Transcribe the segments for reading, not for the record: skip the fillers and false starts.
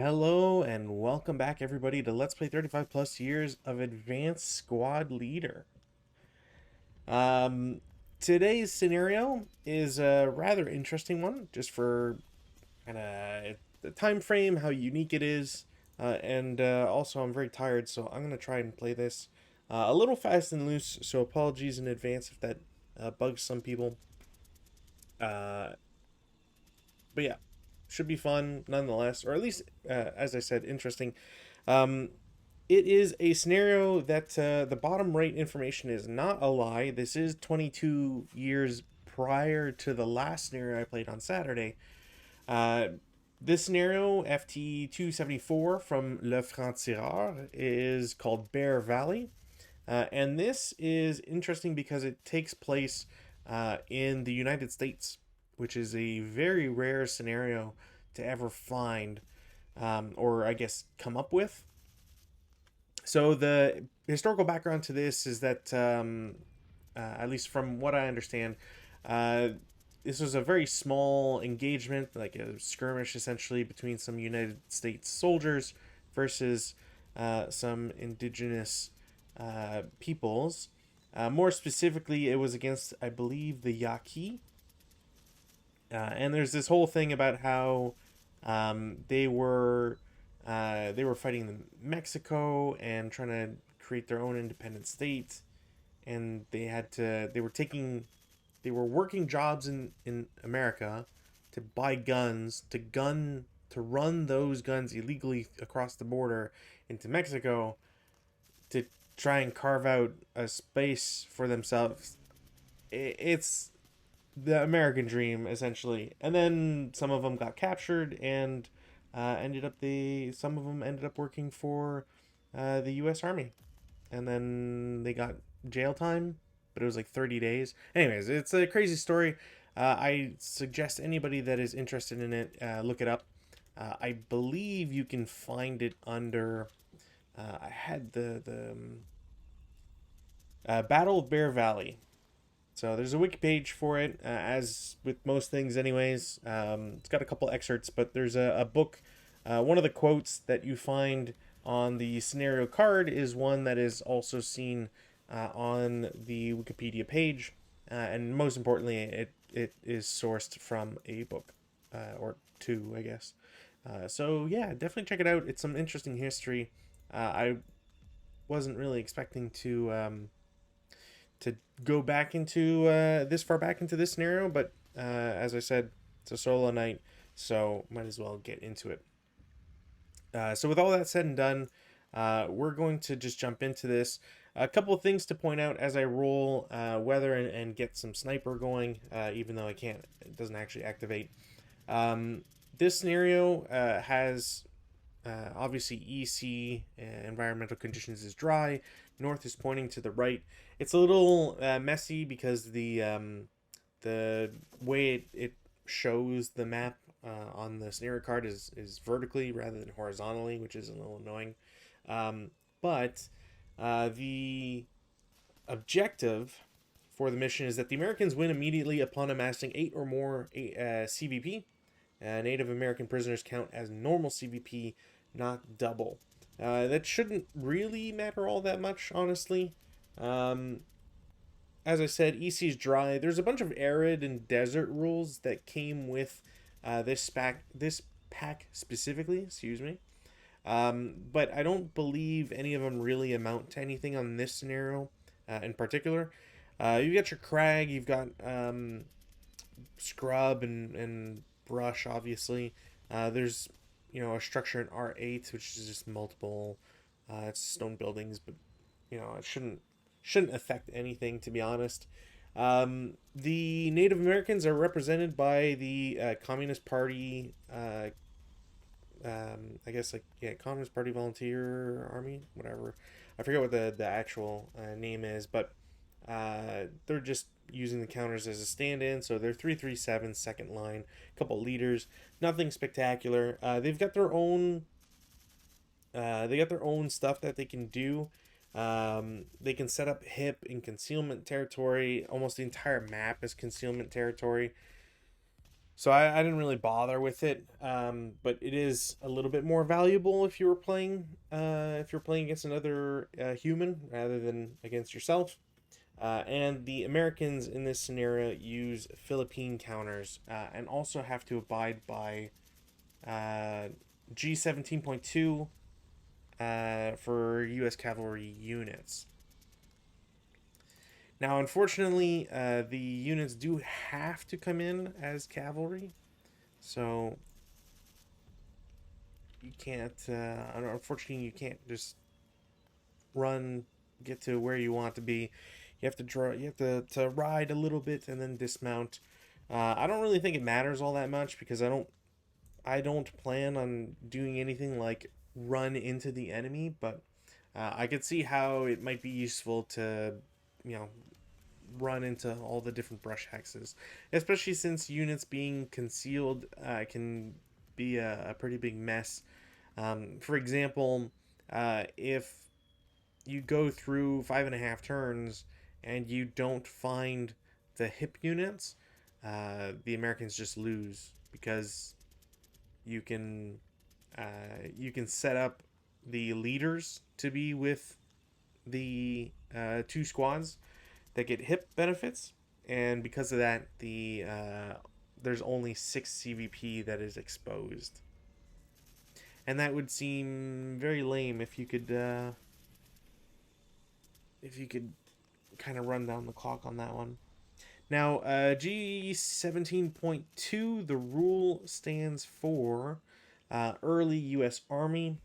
Hello and welcome back everybody to Let's Play 35 plus years of Advanced Squad Leader. Um, Today's scenario is a rather interesting one, just for kind of the time frame, how unique it is, and also I'm very tired, so I'm gonna try and play this a little fast and loose. So apologies in advance if that bugs some people. Uh, but yeah, should be fun nonetheless, or at least, as I said, interesting. Um, it is a scenario that the bottom right information is not a lie. This is 22 years prior to the last scenario I played on Saturday. Uh, this scenario, FT-274 from Le Franc-Tireur, is called Bear Valley. And this is interesting because it takes place in the United States, which is a very rare scenario to ever find, or I guess come up with. So the historical background to this is that, at least from what I understand, uh, this was a very small engagement, like a skirmish essentially between some United States soldiers versus some indigenous peoples. More specifically, it was against, I believe, the Yaqui. And there's this whole thing about how they were fighting Mexico and trying to create their own independent state, and they were working jobs in America to buy guns to run those guns illegally across the border into Mexico to try and carve out a space for themselves. It's the American dream essentially. And then some of them got captured and ended up some of them ended up working for the U.S. Army, and then they got jail time, but it was like 30 days. Anyways, it's a crazy story. I suggest anybody that is interested in it look it up. I believe you can find it under. I had the Battle of Bear Valley. So there's a wiki page for it, as with most things, anyways. It's got a couple excerpts, but there's a book. One of the quotes that you find on the scenario card is one that is also seen on the Wikipedia page, and most importantly, it is sourced from a book or two, I guess. So yeah, definitely check it out. It's some interesting history. I wasn't really expecting to go back into this far back into this scenario, but as I said, it's a solo night, so might as well get into it. So with all that said and done, we're going to just jump into this. A couple of things to point out as I roll weather and get some sniper going, even though it doesn't actually activate. Um, this scenario has obviously EC, environmental conditions, is dry. North is pointing to the right. It's a little messy because the way it shows the map on the scenario card is vertically rather than horizontally, which is a little annoying. But the objective for the mission is that the Americans win immediately upon amassing 8 or more CVP. Native American prisoners count as normal CVP, not double. That shouldn't really matter all that much, honestly. Um, as I said, EC is dry. There's a bunch of arid and desert rules that came with this pack specifically. Excuse me. But I don't believe any of them really amount to anything on this scenario in particular. You've got your crag, you've got scrub and brush, obviously. There's a structure in R8, which is just multiple it's stone buildings, but it shouldn't affect anything, to be honest. The Native Americans are represented by the Communist Party. I guess, like, yeah, Communist Party Volunteer Army, whatever. I forget what the actual name is, but they're just using the counters as a stand-in. So they're 337 second line, a couple leaders, nothing spectacular. They got their own stuff that they can do. They can set up hip in concealment territory. Almost the entire map is concealment territory. So I didn't really bother with it, but it is a little bit more valuable if you're playing against another human rather than against yourself. And the Americans in this scenario use Philippine counters and also have to abide by uh, G17.2 for U.S. cavalry units. Now, unfortunately, the units do have to come in as cavalry, so you can't. Unfortunately, you can't just run, get to where you want to be. You have to draw. You have to ride a little bit and then dismount. I don't really think it matters all that much because I don't plan on doing anything like run into the enemy, but I could see how it might be useful to, you know, run into all the different brush hexes, especially since units being concealed can be a pretty big mess. For example, if you go through 5.5 turns and you don't find the hip units, the Americans just lose because you can you can set up the leaders to be with the two squads that get hip benefits, and because of that, there's only 6 CVP that is exposed, and that would seem very lame if you could kind of run down the clock on that one. Now, G17.2, the rule stands for early U.S. Army.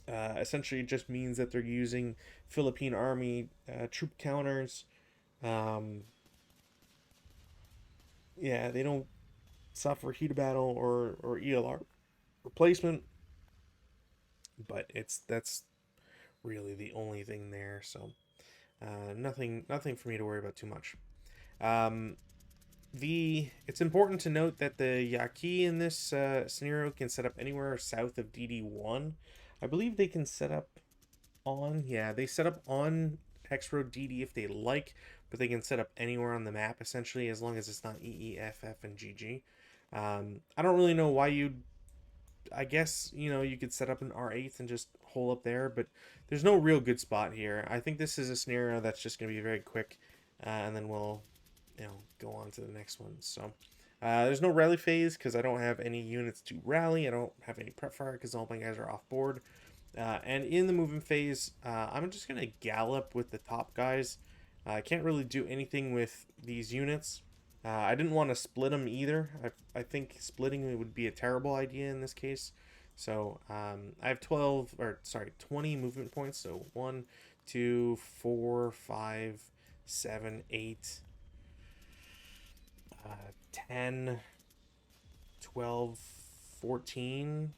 Essentially, it just means that they're using Philippine Army troop counters. Um, yeah, they don't suffer heat of battle or ELR replacement, but that's really the only thing there. So nothing for me to worry about too much. Um, it's important to note that the Yaqui in this scenario can set up anywhere south of DD1. I believe they can set up they set up on Hex Road DD if they like, but they can set up anywhere on the map essentially as long as it's not EE, FF, and GG. I don't really know why I guess, you could set up an R8 and just hole up there, but there's no real good spot here. I think this is a scenario that's just going to be very quick, and then we'll, go on to the next one. So, there's no rally phase because I don't have any units to rally. I don't have any prep fire because all my guys are off board. And in the movement phase, I'm just going to gallop with the top guys. I can't really do anything with these units. I didn't want to split them either. I think splitting would be a terrible idea in this case. So I have 20 movement points. So 1, 2, 4, 5, 7, 8, 10, 12, 14.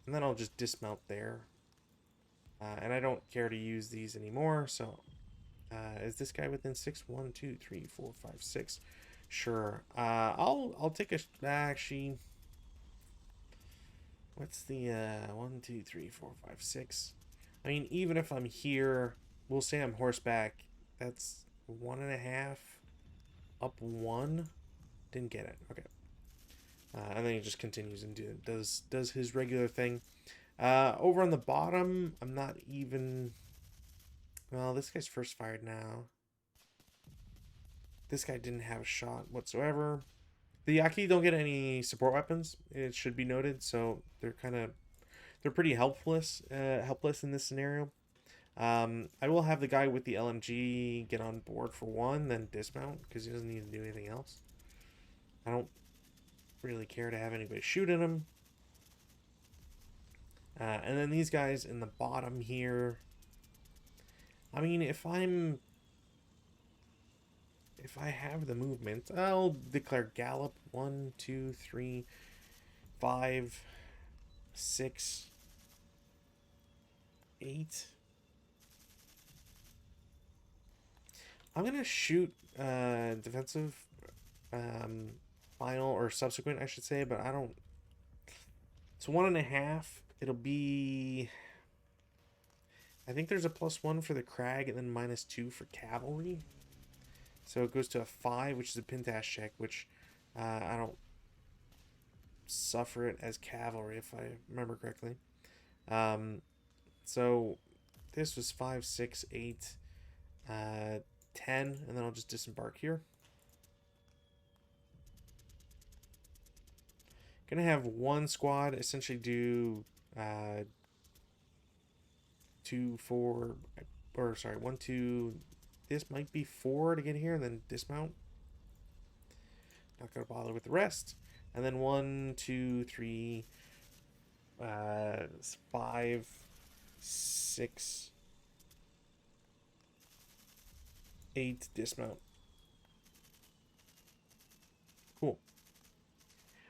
And then I'll just dismount there. And I don't care to use these anymore. So is this guy within 6? 1, 2, 3, 4, 5, 6. Sure. I'll take a actually. What's the 1, 2, 3, 4, 5, 6? I mean, even if I'm here, we'll say I'm horseback. That's 1.5 up 1. Didn't get it. Okay. And then he just continues and does his regular thing. Over on the bottom, I'm not even. Well, this guy's first fired now. This guy didn't have a shot whatsoever. The Yaqui don't get any support weapons, it should be noted, so they're pretty helpless in this scenario. I will have the guy with the LMG get on board for one, then dismount because he doesn't need to do anything else. I don't really care to have anybody shoot at him. And then these guys in the bottom here. I mean, if I have the movement, I'll declare gallop. 1, 2, 3, 5, 6, 8. I'm gonna shoot defensive final or subsequent, I should say, but I don't. It's 1.5. It'll be. I think there's a +1 for the crag and then -2 for cavalry. So it goes to a 5, which is a pintash check, which I don't suffer it as cavalry, if I remember correctly. So this was 5, 6, 8, 10, and then I'll just disembark here. Gonna have one squad essentially do 2, 4, or sorry, 1, 2. This might be 4 to get here, and then dismount. Not gonna bother with the rest. And then 1, 2, 3, 5, 6, 8, dismount. Cool.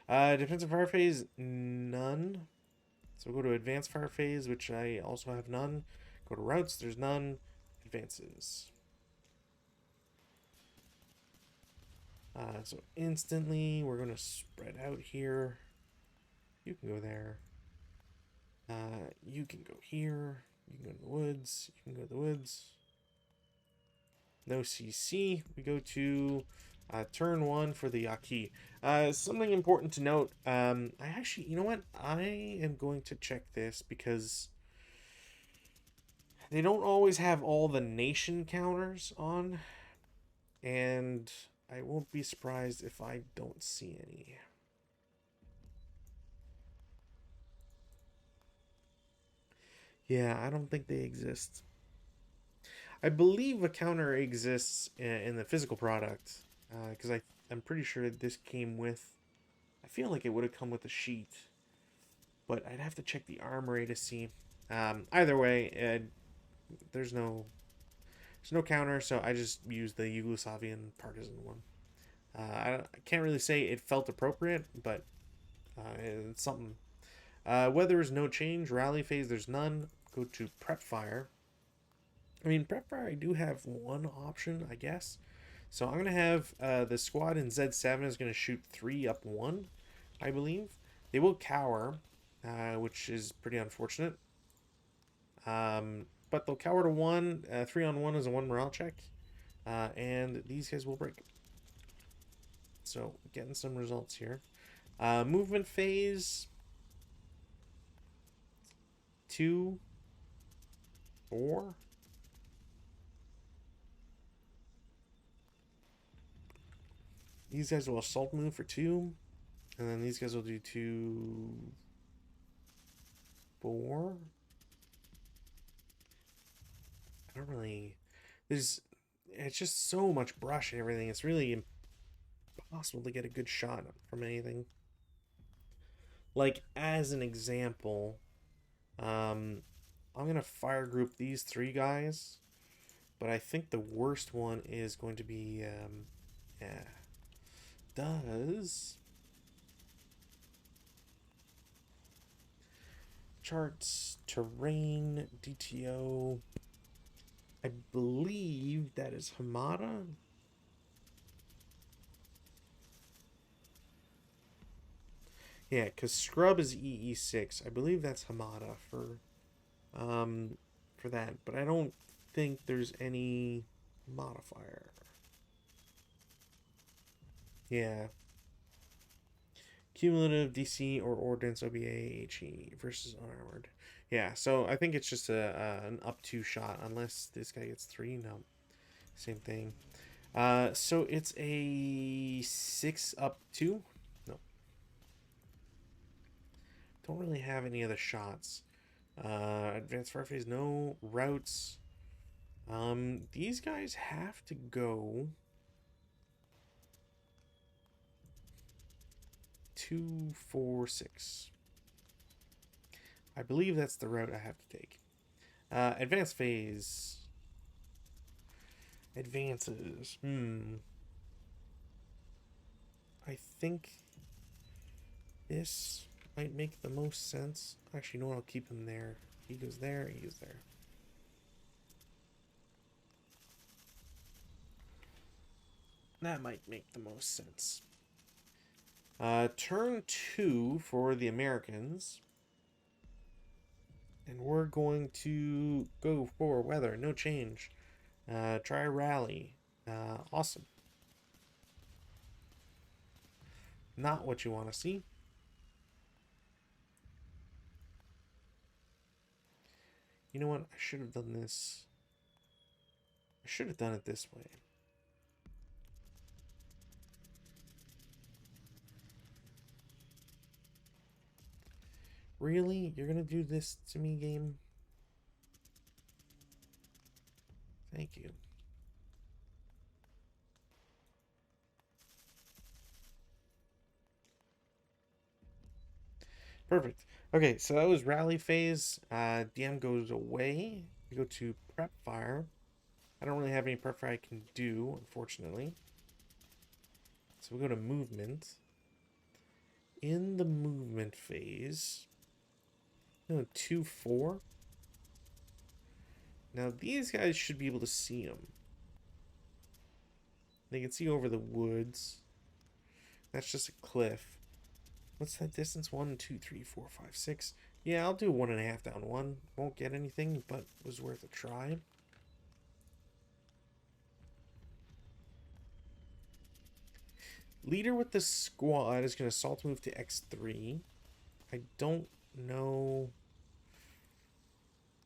Defensive fire phase, none. So we'll go to advanced fire phase, which I also have none. Go to routes, there's none. Advances. So instantly, we're going to spread out here. You can go there. You can go here. You can go to the woods. You can go to the woods. No CC. We go to turn 1 for the Yaqui. Something important to note. I actually, you know what? I am going to check this because they don't always have all the nation counters on. And I won't be surprised if I don't see any. Yeah, I don't think they exist. I believe a counter exists in the physical product, because I'm pretty sure this came with. I feel like it would have come with a sheet, but I'd have to check the armory to see. Either way, there's no counter, so I just used the Yugoslavian partisan one. I can't really say it felt appropriate, but it's something. Weather is no change. Rally phase, there's none. Go to prep fire. I mean, prep fire, I do have one option, I guess. So I'm going to have the squad in Z7 is going to shoot 3 up 1, I believe. They will cower, which is pretty unfortunate. But they'll cower to 1. 3 on 1 is a 1 morale check. And these guys will break. So getting some results here. Movement phase 2, 4. These guys will assault move for 2. And then these guys will do 2, 4. I don't really. It's just so much brush and everything. It's really impossible to get a good shot from anything. Like, as an example, I'm going to fire group these 3 guys. But I think the worst one is going to be, does charts, terrain, DTO. I believe that is Hamada. Yeah, because Scrub is EE6. I believe that's Hamada for that, but I don't think there's any modifier. Yeah. Cumulative DC or Ordnance OBA HE versus unarmored. Yeah, so I think it's just an up 2 shot, unless this guy gets 3. No, same thing. So it's a 6 up 2. No, don't really have any other shots. Advanced fire phase, no routes. These guys have to go 2, 4, 6. I believe that's the route I have to take. Advanced phase. Advances. I think this might make the most sense. Actually, no, I'll keep him there. He goes there, he goes there. That might make the most sense. Turn 2 for the Americans. And we're going to go for weather. No change. Try rally. Awesome. Not what you want to see. You know what? I should have done this. I should have done it this way. Really? You're gonna do this to me, game? Thank you. Perfect. Okay, so that was rally phase. DM goes away. We go to prep fire. I don't really have any prep fire I can do, unfortunately. So we go to movement. In the movement phase, no, 2-4. Now these guys should be able to see them. They can see over the woods. That's just a cliff. What's that distance? 1, 2, 3, 4, 5, 6. Yeah, I'll do 1.5 down 1. Won't get anything, but was worth a try. Leader with the squad is going to assault move to X3. I don't know.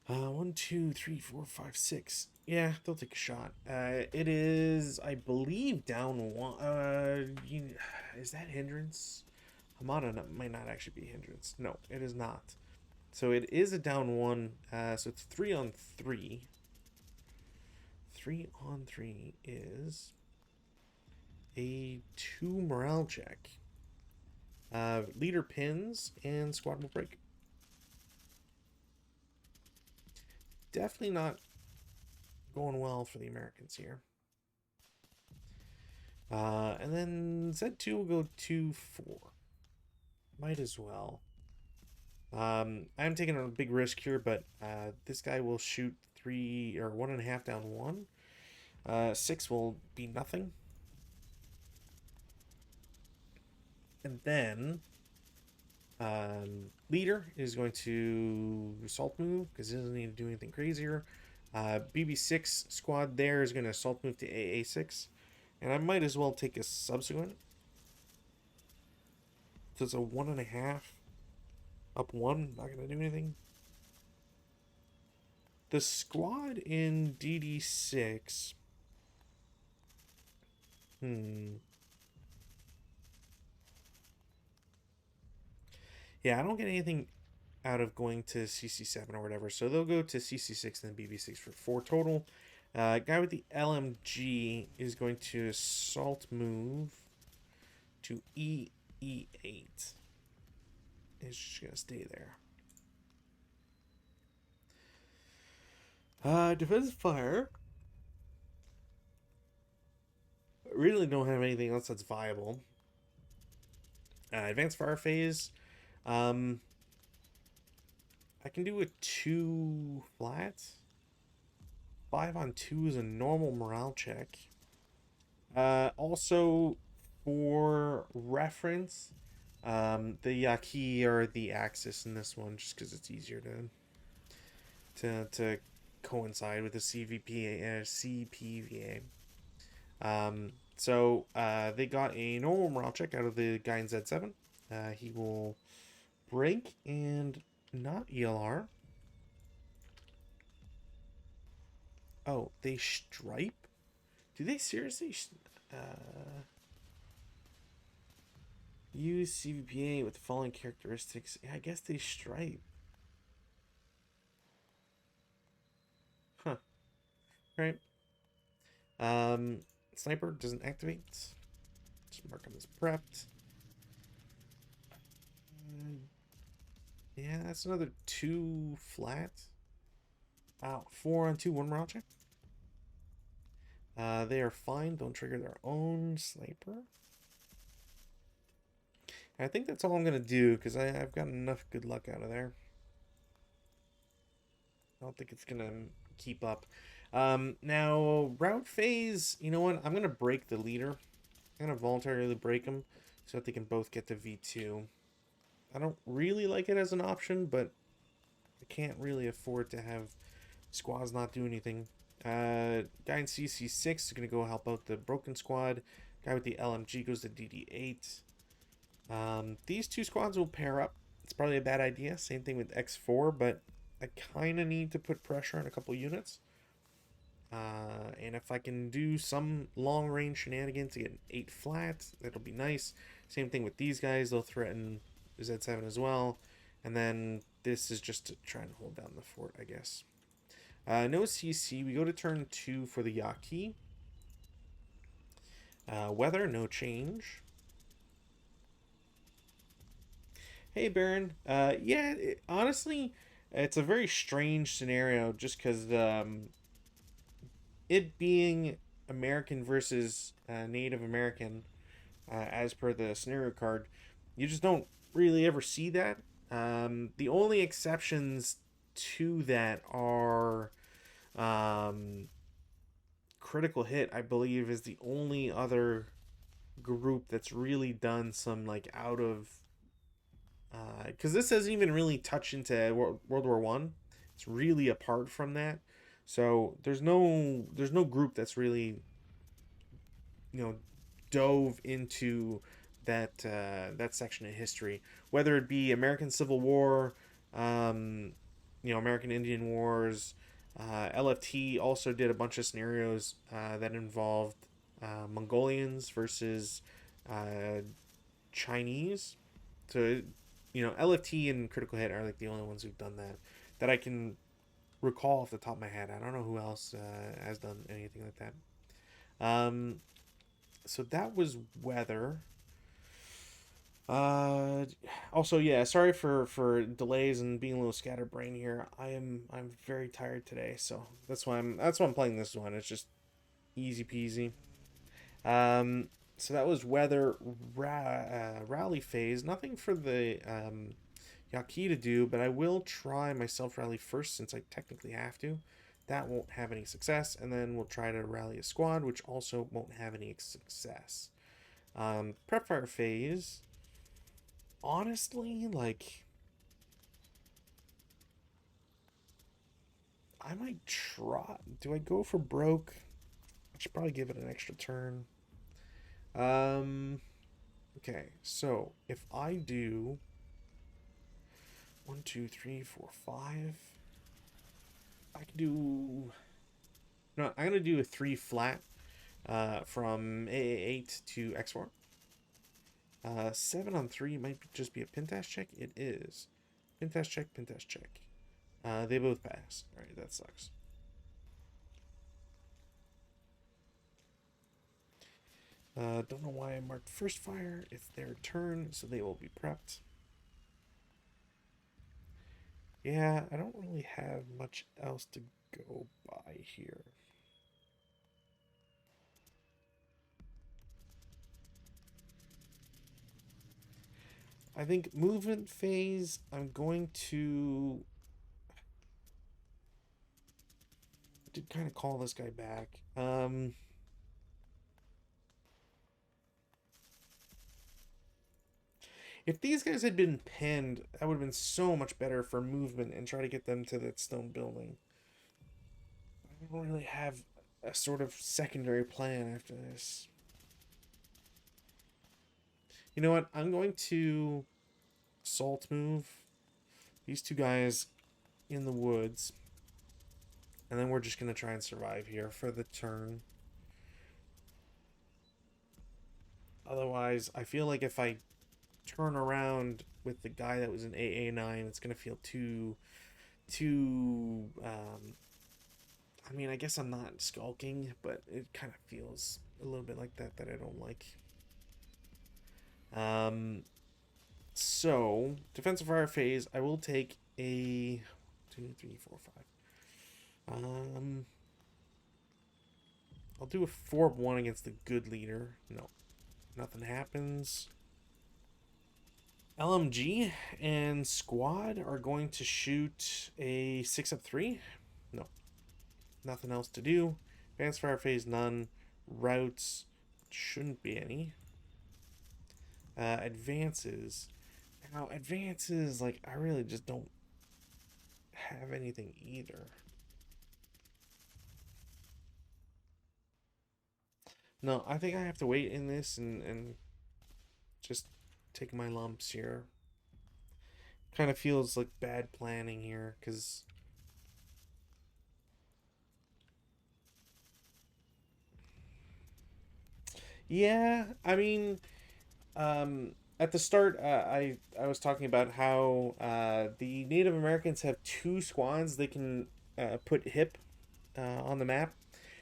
1, 2, 3, 4, 5, 6. Yeah, they'll take a shot. It is, I believe, down 1. Is that hindrance? Hamada might not actually be hindrance. No, it is not. So it is a down 1. So it's 3 on 3. 3 on 3 is a 2 morale check. Leader pins and squad will break. Definitely not going well for the Americans here. And then Z2 will go 2-4. Might as well. I'm taking a big risk here, but this guy will shoot 3 or 1.5 down 1. 6 will be nothing. And then leader is going to assault move because he doesn't need to do anything crazier. BB6 squad there is going to assault move to AA6. And I might as well take a subsequent. So it's a 1.5. Up 1, not going to do anything. The squad in DD6. Yeah, I don't get anything out of going to CC7 or whatever. So they'll go to CC6 and then BB6 for 4 total. Guy with the LMG is going to assault move to EE8. It's just going to stay there. Defensive fire. I really don't have anything else that's viable. Advanced fire phase. I can do a 2 flat. 5 on 2 is a normal morale check. Also, for reference, the Yaki are the Axis in this one, just because it's easier to coincide with the CPVA. So they got a normal morale check out of the guy in Z7. He will break and not ELR. Oh, they stripe? Do they seriously? Use CVPA with the following characteristics. Yeah, I guess they stripe. Huh. Right. Sniper doesn't activate. Just mark him as prepped. Yeah, that's another 2 flat. Wow, 4 on 2, 1 morale check. They are fine. Don't trigger their own sniper. I think that's all I'm going to do, because I've got enough good luck out of there. I don't think it's going to keep up. Now, route phase, you know what? I'm going to break the leader. I'm going to voluntarily break them so that they can both get to V2. I don't really like it as an option, but I can't really afford to have squads not do anything. Guy in CC6 is going to go help out the broken squad. Guy with the LMG goes to DD8. These two squads will pair up. It's probably a bad idea. Same thing with X4, but I kind of need to put pressure on a couple units. And if I can do some long range shenanigans to get an 8 flat, that'll be nice. Same thing with these guys, they'll threaten Z7 as well. And then this is just to try and hold down the fort, I guess. No CC, we go to turn 2 for the Yaqui. Weather, no change. Hey, Baron. Yeah, honestly, it's a very strange scenario just because it being American versus Native American, as per the scenario card, you just don't really ever see that. The only exceptions to that are critical hit, I believe, is the only other group that's really done some like out of because this doesn't even really touch into World War One. It's really apart from that. So there's no group that's really dove into that section of history, whether it be American Civil War, um, American Indian Wars. LFT also did a bunch of scenarios that involved Mongolians versus uh, Chinese. So LFT and Critical Hit are like the only ones who've done that I can recall off the top of my head. I don't know who else has done anything like that. Um, so that was weather. Uh, Also, yeah, sorry for delays and being a little scatterbrained here. I'm very tired today, so that's why I'm playing this one. It's just easy peasy. Um, so that was weather rally phase. Nothing for the Yaqui to do, but I will try my self rally first since I technically have to. That won't have any success, and then we'll try to rally a squad, which also won't have any success. Prep fire phase. Honestly, like, I might try. Do I go for broke? I should probably give it an extra turn. Um, okay, so if I do 1, 2, 3, 4, 5, I can do. No, I'm gonna do a 3 flat from AA8 to X4. 7 on 3 might just be a pintash check. It is. Pintash check, pintash check. They both pass. Alright, that sucks. Don't know why I marked first fire. It's their turn, so they will be prepped. Yeah, I don't really have much else to go by here. I think movement phase, I'm going to... I did kind of call this guy back. If these guys had been pinned, that would have been so much better for movement and try to get them to that stone building. I don't really have a sort of secondary plan after this. You know what? I'm going to assault move these two guys in the woods. And then we're just going to try and survive here for the turn. Otherwise, I feel like if I turn around with the guy that was in AA9, it's going to feel too... I mean, I guess I'm not skulking, but it kind of feels a little bit like that I don't like. So, defensive fire phase, I will take a 2, 3, 4, 5. I'll do a 4-1 against the good leader. No, nothing happens. LMG and squad are going to shoot a 6-3. No, nothing else to do. Advanced fire phase, none. Routes, shouldn't be any. Advances. Now, advances, like, I really just don't have anything either. No, I think I have to wait in this and just taking my lumps here. Kind of feels like bad planning here, because yeah, I mean, at the start, I was talking about how the Native Americans have two squads they can put hip on the map.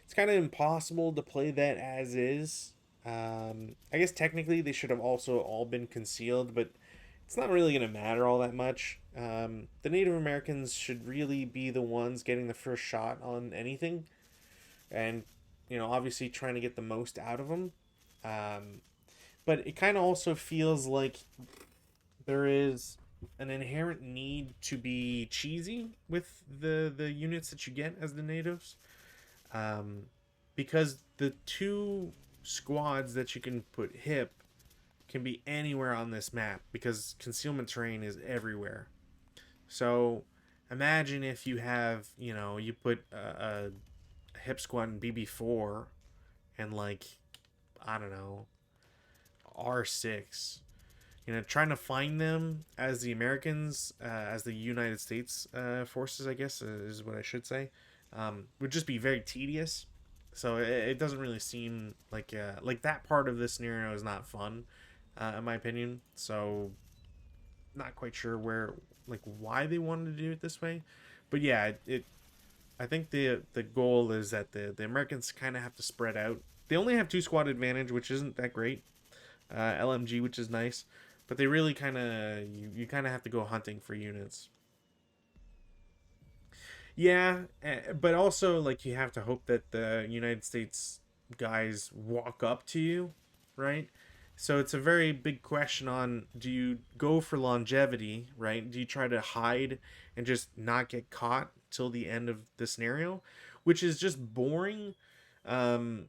It's kind of impossible to play that as is. I guess technically they should have also all been concealed, but it's not really going to matter all that much. The Native Americans should really be the ones getting the first shot on anything, and obviously trying to get the most out of them. Um, but it kind of also feels like there is an inherent need to be cheesy with the units that you get as the natives, um, because the two squads that you can put hip can be anywhere on this map because concealment terrain is everywhere. So imagine if you have, you put a hip squad in BB4 and like, I don't know, R6. Trying to find them as the Americans, as the United States forces, I guess is what I should say, would just be very tedious. So it doesn't really seem like that part of this scenario is not fun, in my opinion. So not quite sure where like why they wanted to do it this way, but yeah, it I think the goal is that the Americans kind of have to spread out. They only have two squad advantage, which isn't that great. LMG, which is nice, but they really kind of you kind of have to go hunting for units. Yeah, but also like you have to hope that the United States guys walk up to you, right? So it's a very big question on, do you go for longevity, right? Do you try to hide and just not get caught till the end of the scenario, which is just boring. Um,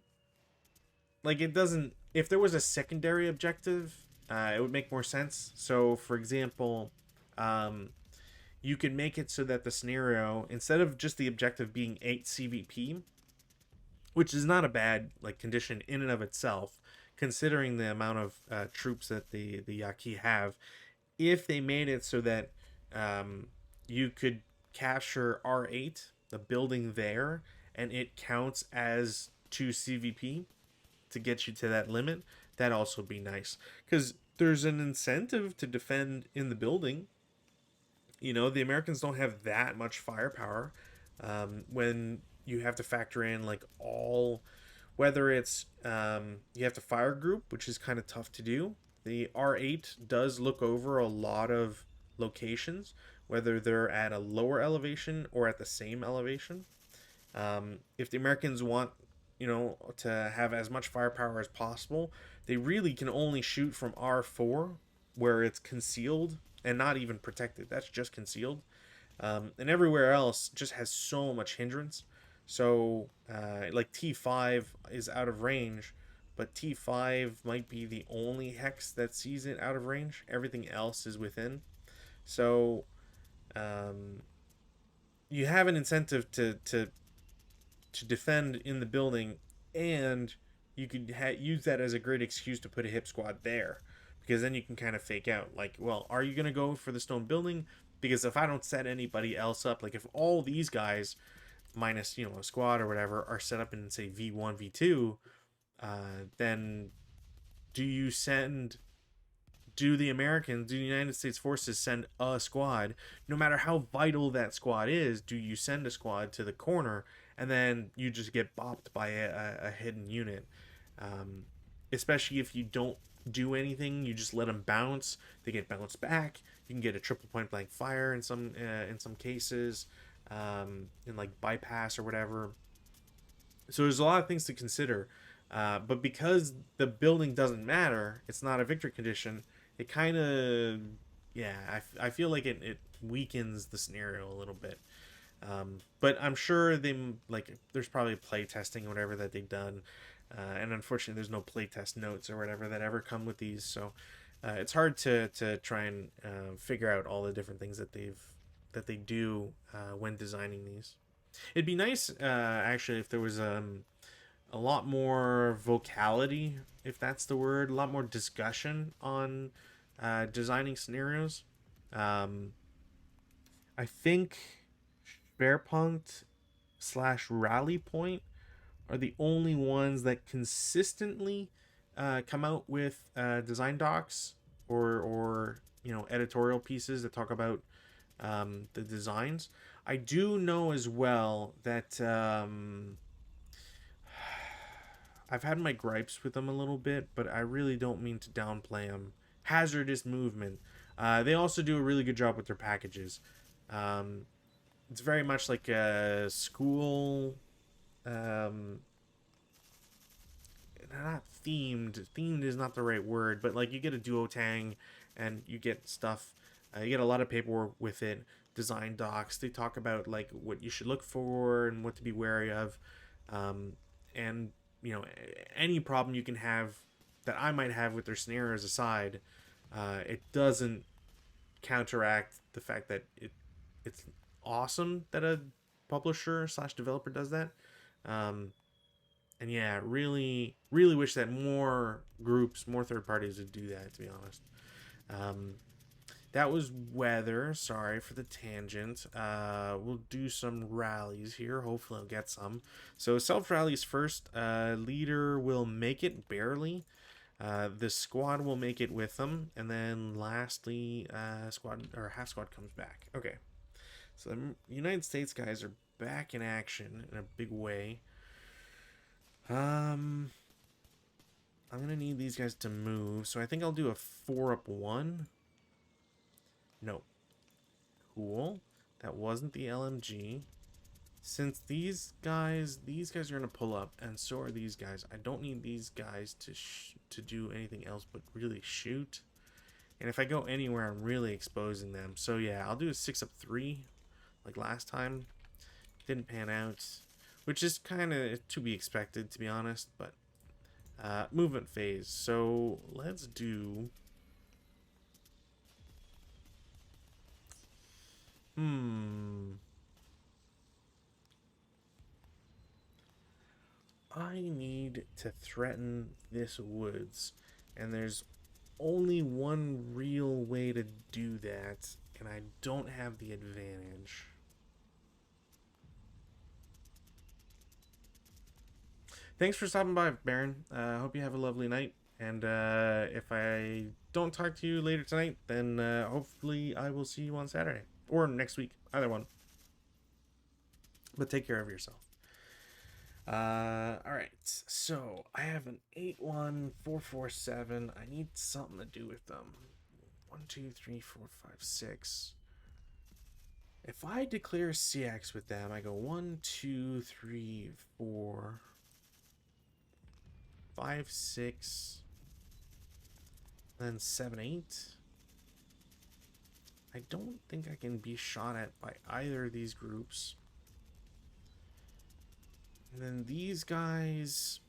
like it doesn't. If there was a secondary objective, it would make more sense. So, for example, um, you could make it so that the scenario, instead of just the objective being 8 CVP, which is not a bad like condition in and of itself, considering the amount of troops that the Yaqui have. If they made it so that you could capture R8, the building there, and it counts as 2 CVP to get you to that limit, that'd also be nice. Because there's an incentive to defend in the building. The Americans don't have that much firepower when you have to factor in like all, whether it's you have to fire group, which is kind of tough to do. The R8 does look over a lot of locations, whether they're at a lower elevation or at the same elevation. If the Americans want, to have as much firepower as possible, they really can only shoot from R4, where it's concealed and not even protected. That's just concealed. And everywhere else just has so much hindrance. So, like T5 is out of range, but T5 might be the only hex that sees it out of range. Everything else is within. So, um, you have an incentive to defend in the building, and you could use that as a great excuse to put a hip squad there, because then you can kind of fake out like, well, are you going to go for the stone building? Because if I don't set anybody else up, like if all these guys minus a squad or whatever are set up in say V1 V2, then do you send do the Americans, do the United States forces send a squad, no matter how vital that squad is? Do you send a squad to the corner and then you just get bopped by a hidden unit? Um, Especially if you don't do anything, you just let them bounce. They get bounced back. You can get a triple point blank fire in some cases, in like bypass or whatever. So there's a lot of things to consider. But because the building doesn't matter, it's not a victory condition. It kind of, yeah, I feel like it weakens the scenario a little bit. But I'm sure there's probably play testing or whatever that they've done. And unfortunately, there's no playtest notes or whatever that ever come with these. So it's hard to try and figure out all the different things that they do when designing these. It'd be nice, actually, if there was a lot more vocality, if that's the word, a lot more discussion on designing scenarios. Um, I think Bearpunt slash Rally Point are the only ones that consistently come out with design docs or editorial pieces that talk about the designs. I do know as well that I've had my gripes with them a little bit, but I really don't mean to downplay them. Hazardous Movement. They also do a really good job with their packages. Um, it's very much like a school, um, not themed. Themed is not the right word, but like you get a duotang and you get stuff. You get a lot of paperwork with it. Design docs. They talk about like what you should look for and what to be wary of, um, and any problem you can have that I might have with their scenarios aside, it doesn't counteract the fact that it's awesome that a publisher slash developer does that. Um, and yeah, really, really wish that more groups, more third parties would do that. To be honest, um, that was weather. Sorry for the tangent. We'll do some rallies here. Hopefully, I'll get some. So self rallies first. Leader will make it barely. The squad will make it with them, and then lastly, squad or half squad comes back. Okay, so the United States guys are back in action in a big way. I'm gonna need these guys to move, so I think I'll do a 4-up-1. No, cool. That wasn't the LMG. Since these guys are gonna pull up, and so are these guys. I don't need these guys to do anything else but really shoot. And if I go anywhere, I'm really exposing them. So yeah, I'll do a 6-up-3, like last time. Didn't pan out, which is kind of to be expected, to be honest. But movement phase. So let's do. I need to threaten this woods, and there's only one real way to do that, and I don't have the advantage. Thanks for stopping by, Baron. Hope you have a lovely night. And if I don't talk to you later tonight, then hopefully I will see you on Saturday or next week, either one. But take care of yourself. All right. So I have an 8-1-4-4-7. I need something to do with them. 1, 2, 3, 4, 5, 6. If I declare CX with them, I go 1, 2, 3, 4, 5, 6, then 7, 8. I don't think I can be shot at by either of these groups. And then these guys,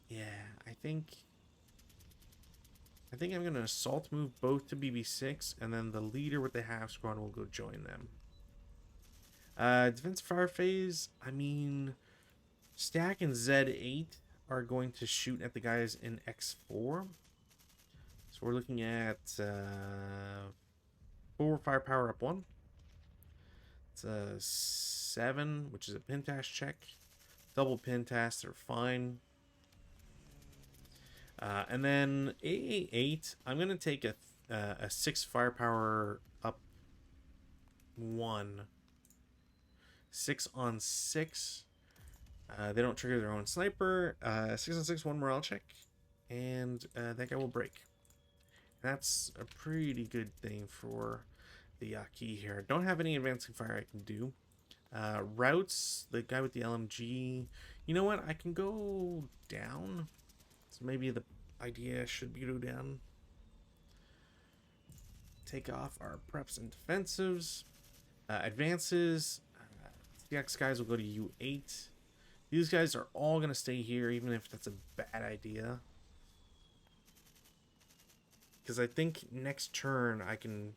yeah, I think I'm gonna assault move both to BB6, and then the leader with the half squad will go join them. Defense fire phase, I mean, Stack and Z8 are going to shoot at the guys in X4. So we're looking at 4 firepower up 1. It's a 7, which is a Pintash check. Double Pintash are fine. And then AA8, I'm going to take a 6 firepower up 1. 6 on 6. They don't trigger their own sniper. 6 on 6, 1 morale check. And that guy will break. That's a pretty good thing for the Yaki here. Don't have any advancing fire I can do. Routes, the guy with the LMG. You know what? I can go down. So maybe the idea should be to go down. Take off our preps and defensives. Advances. CX guys will go to U8. These guys are all going to stay here, even if that's a bad idea. Because I think next turn I can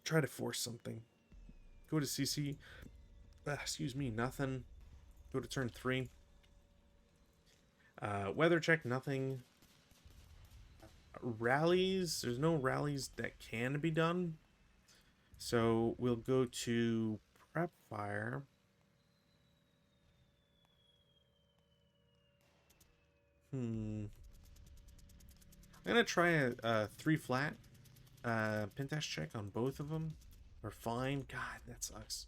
try to force something. Go to CC. Excuse me, nothing. Go to turn 3. Weather check, nothing. rallies. There's no rallies that can be done. So we'll go to prep fire. I'm gonna try a 3 flat pin test check on both of them. We're fine. God, that sucks.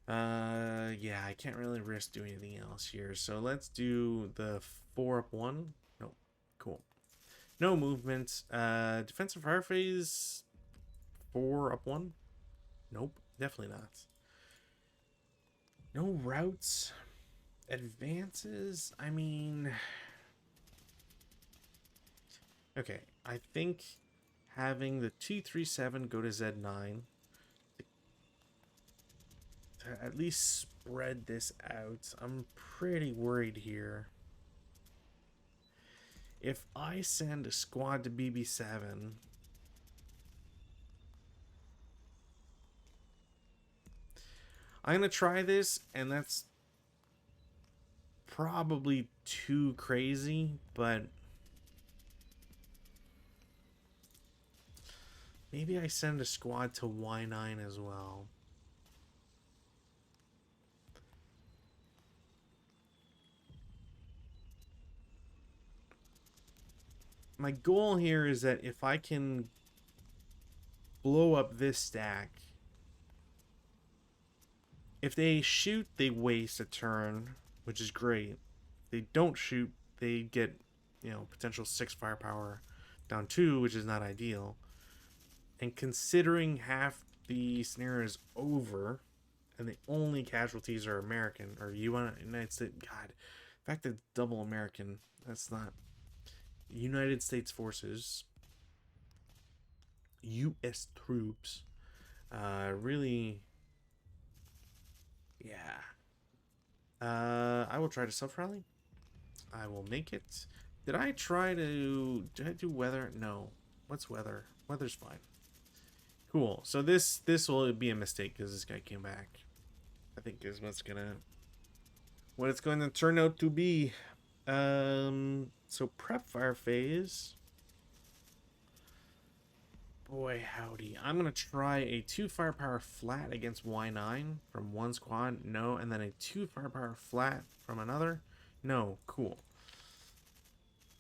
Yeah, I can't really risk doing anything else here. So let's do the 4 up 1. Nope. Cool. No movement. Defensive fire phase 4 up 1. Nope, definitely not. No routes. Advances. I mean, okay. I think having the 237 go to Z9 to at least spread this out. I'm pretty worried here. If I send a squad to BB7, I'm gonna try this, and that's probably too crazy, but maybe I send a squad to Y9 as well. My goal here is that if I can blow up this stack, if they shoot, they waste a turn, which is great. If they don't shoot, they get, potential 6 firepower down 2, which is not ideal. And considering half the snare is over, and the only casualties are American, or United States, God, the fact that it's double American, that's not United States forces, U.S. troops, really, yeah. I will try to self-rally. I will make it. Did I do weather? No. What's weather? Weather's fine. Cool. So this will be a mistake because this guy came back. I think is what it's going to turn out to be. So prep fire phase. Boy, howdy. I'm going to try a 2 firepower flat against Y9 from one squad. No. And then a 2 firepower flat from another. No. Cool.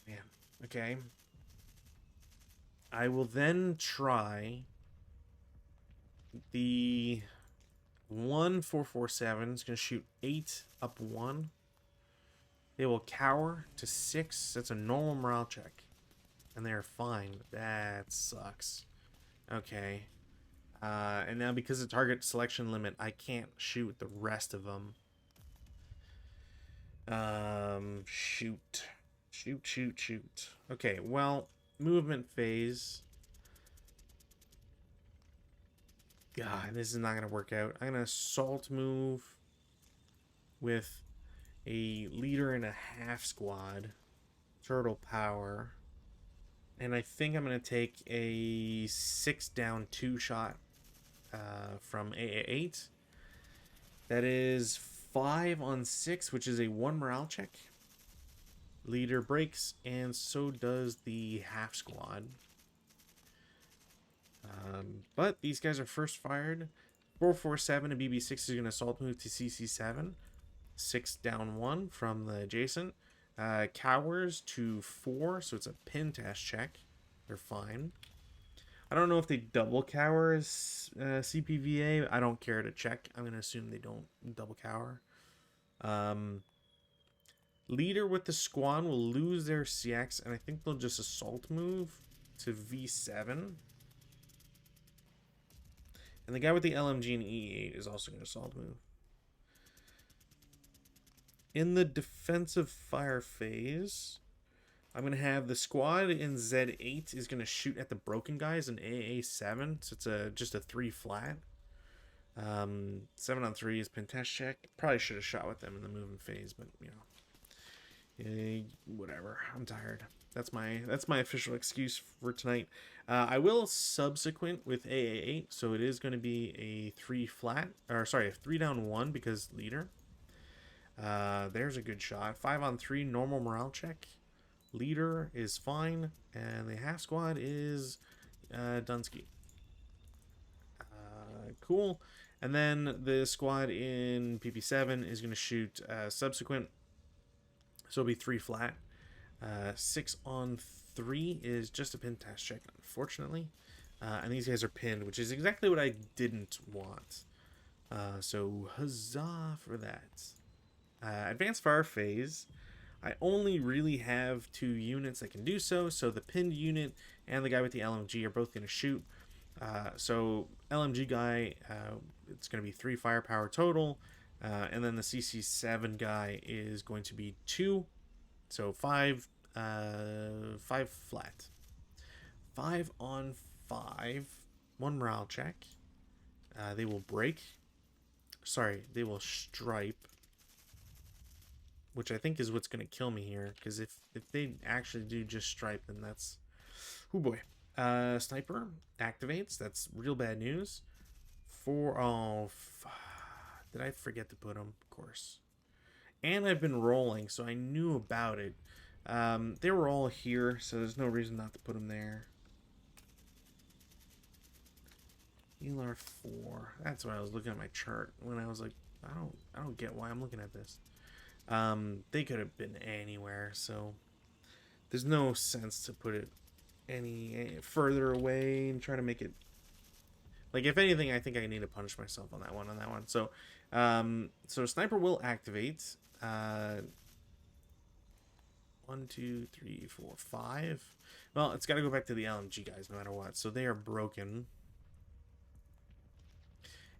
Man. Okay. I will then try the 1447. It's going to shoot 8 up 1. They will cower to 6. That's a normal morale check. And they are fine. That sucks. Okay. And now because of target selection limit, I can't shoot the rest of them. Shoot. Shoot. Okay, well, movement phase. God, this is not going to work out. I'm going to assault move with a leader and a half squad. Turtle power. And I think I'm going to take a 6 down 2 shot from AA8. That is 5 on 6, which is a 1 morale check. Leader breaks, and so does the half squad. But these guys are first fired. 447 and BB6 is going to assault move to CC7. 6 down 1 from the adjacent. Cowers to 4, so it's a pin test check. They're fine. I don't know if they double cower as CPVA. I don't care to check. I'm going to assume they don't double cower. Leader with the squad will lose their CX, and I think they'll just assault move to V7. And the guy with the LMG and E8 is also going to assault move. In the defensive fire phase, I'm going to have the squad in Z8 is going to shoot at the broken guys in AA7. So it's just a 3 flat. 7 on 3 is pin test check. Probably should have shot with them in the movement phase, but whatever. I'm tired. That's my official excuse for tonight. I will subsequent with AA8, so it is going to be a 3 flat, or sorry, a 3 down 1 because leader. There's a good shot. 5 on 3 normal morale check. leader is fine, and the half squad is Dunsky. Cool. And then the squad in PP7 is going to shoot subsequent, so it'll be 3 flat. 6 on 3 is just a pin test check, unfortunately. And these guys are pinned, which is exactly what I didn't want. So huzzah for that. Advanced fire phase. I only really have 2 units that can do so. So the pinned unit and the guy with the LMG are both going to shoot. So LMG guy, it's going to be 3 firepower total. And then the CC7 guy is going to be 2. So 5 flat. 5 on 5. 1 morale check. They will break. Sorry, they will stripe. Which I think is what's going to kill me here. Because if they actually do just stripe, then that's... Oh boy. Sniper activates. That's real bad news. 4... Oh, did I forget to put them? Of course. And I've been rolling, so I knew about it. They were all here, so there's no reason not to put them there. Healer 4. That's why I was looking at my chart when I was like, I don't get why I'm looking at this. They could have been anywhere, so there's no sense to put it any further away and try to make it. Like, if anything, I think I need to punish myself on that one. So, so sniper will activate. 1, 2, 3, 4, 5. Well, it's got to go back to the LMG guys no matter what. So they are broken.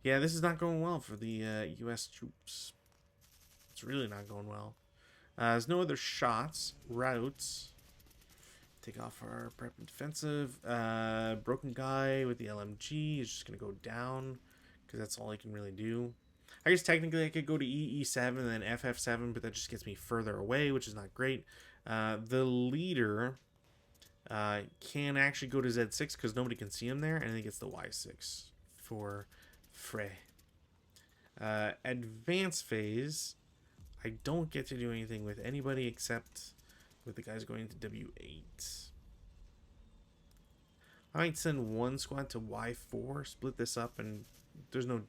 Yeah, this is not going well for the U.S. troops. It's really not going well. There's no other shots. Routes. Take off our prep and defensive. Broken guy with the LMG is just going to go down because that's all he can really do. I guess technically I could go to EE7 and then FF7, but that just gets me further away, which is not great. The leader can actually go to Z6 because nobody can see him there, and then he gets the Y6 for Frey. Advance phase, I don't get to do anything with anybody except with the guys going to W8. I might send one squad to Y4, split this up, and there's no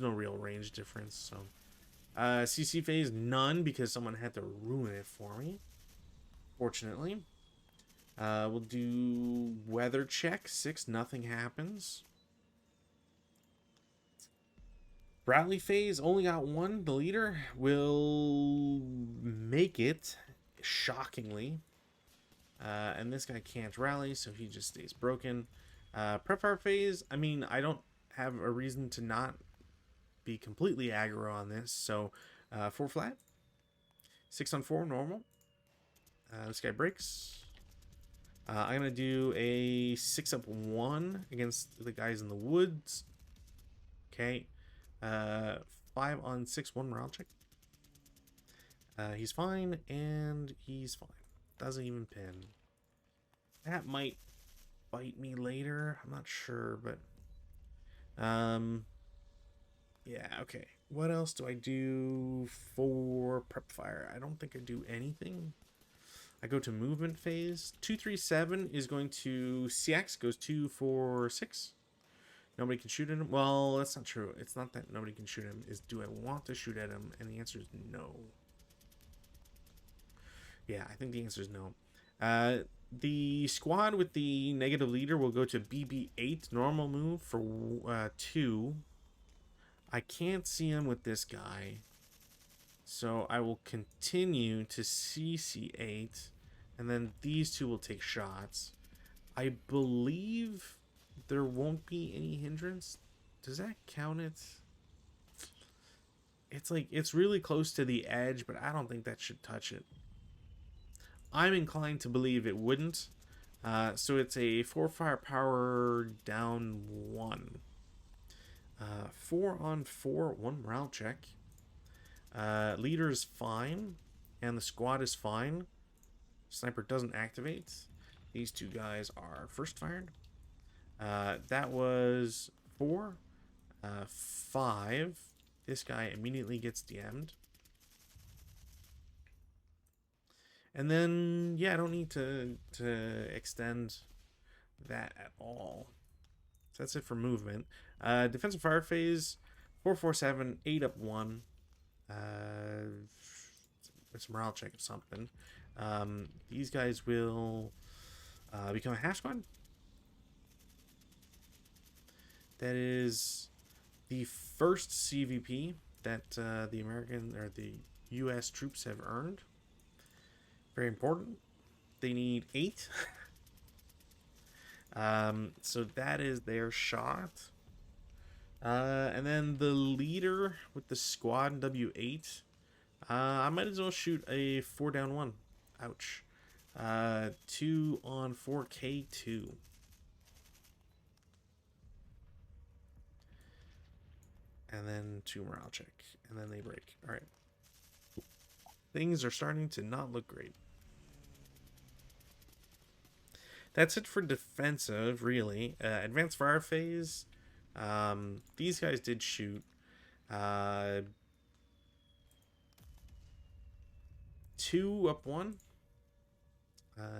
real range difference. So CC phase, none, because someone had to ruin it for me, fortunately. We'll do weather check. 6, nothing happens. Bradley phase, only got 1. The leader will make it, shockingly. And this guy can't rally, so he just stays broken. Prep fire phase, I mean, I don't have a reason to not be completely aggro on this. So 4 flat. 6 on 4, normal. This guy breaks. I'm going to do a 6 up 1 against the guys in the woods. Okay. 5 on 6, 1 morale check. He's fine, and he's fine. Doesn't even pin. That might bite me later. I'm not sure, but... yeah, okay. What else do I do for prep fire? I don't think I do anything. I go to movement phase. 237 is going to CX, goes 2, 4, 6. Nobody can shoot at him. Well, that's not true. It's not that nobody can shoot him. It's do I want to shoot at him? And the answer is no. Yeah, I think the answer is no. The squad with the negative leader will go to BB8, normal move for 2. I can't see him with this guy. So I will continue to CC8. And then these 2 will take shots. I believe there won't be any hindrance. Does that count it? It's like, it's really close to the edge, but I don't think that should touch it. I'm inclined to believe it wouldn't. So it's a 4 firepower down 1. 4 on 4, 1 morale check. Leader is fine, and the squad is fine. Sniper doesn't activate. These 2 guys are first fired. That was 4. 5. This guy immediately gets DM'd. And then, yeah, I don't need to extend that at all. So that's it for movement. Defensive fire phase, 447, 8 up 1. It's a morale check or something. These guys will become a half squad. That is the first CVP that the American or the U.S. troops have earned. Very important. They need 8. So that is their shot. And then the leader with the squad W8. I might as well shoot a 4 down 1. Ouch. 2 on 4K2. And then 2 morale check. And then they break. Alright. Things are starting to not look great. That's it for defensive, really. Advanced fire phase. These guys did shoot. 2 up 1.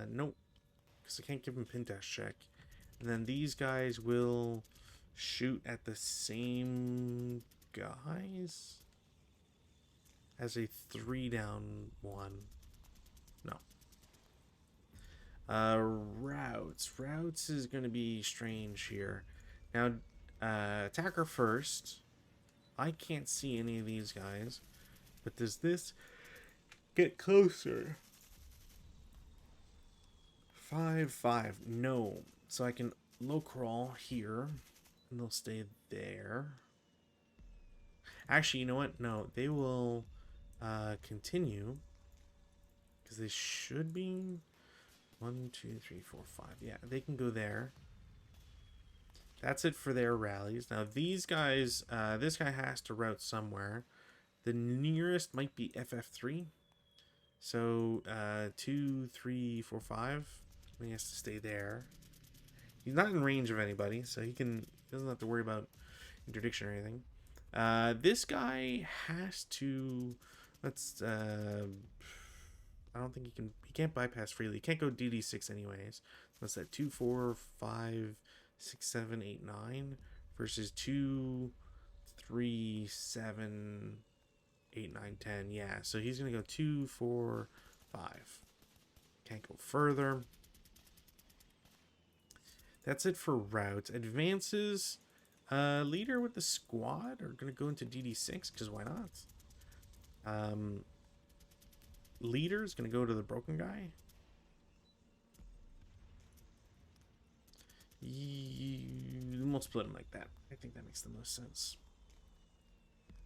Nope. Because I can't give them pin test check. And then these guys will shoot at the same guys as a 3 down 1. No. Routes. Routes is going to be strange here. Now, attacker first. I can't see any of these guys. But does this get closer? 5-5. No. So I can low crawl here. And they'll stay there. Actually, you know what? No, they will continue. Because they should be 1, 2, 3, 4, 5. Yeah, they can go there. That's it for their rallies. Now, these guys, this guy has to route somewhere. The nearest might be FF3. So, 2, 3, 4, 5. He has to stay there. He's not in range of anybody, so he doesn't have to worry about interdiction or anything. This guy has to. Let's. I don't think he can't bypass freely. He can't go DD6 anyways. What's that? 2, 4, 5, 6, 7, 8, 9 versus 2, 3, 7, 8, 9, 10. Yeah, so he's gonna go 2, 4, 5. Can't go further. That's it for routes. Advances. Leader with the squad are gonna go into DD6 because why not? Leader is gonna go to the broken guy. We'll split them like that. I think that makes the most sense.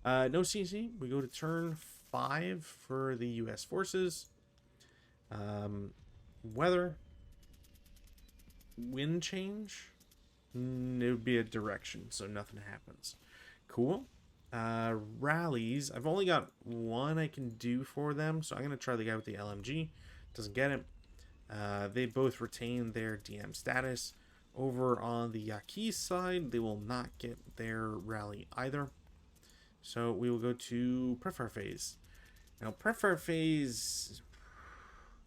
No CC. We go to turn 5 for the U.S. forces. Weather. Wind change. It would be a direction, so nothing happens. Cool. Rallies. I've only got 1 I can do for them, so I'm going to try the guy with the LMG. Doesn't get it. They both retain their DM status. Over on the Yaqui side, they will not get their rally either. So we will go to Prefire Phase. Now, Prefire Phase,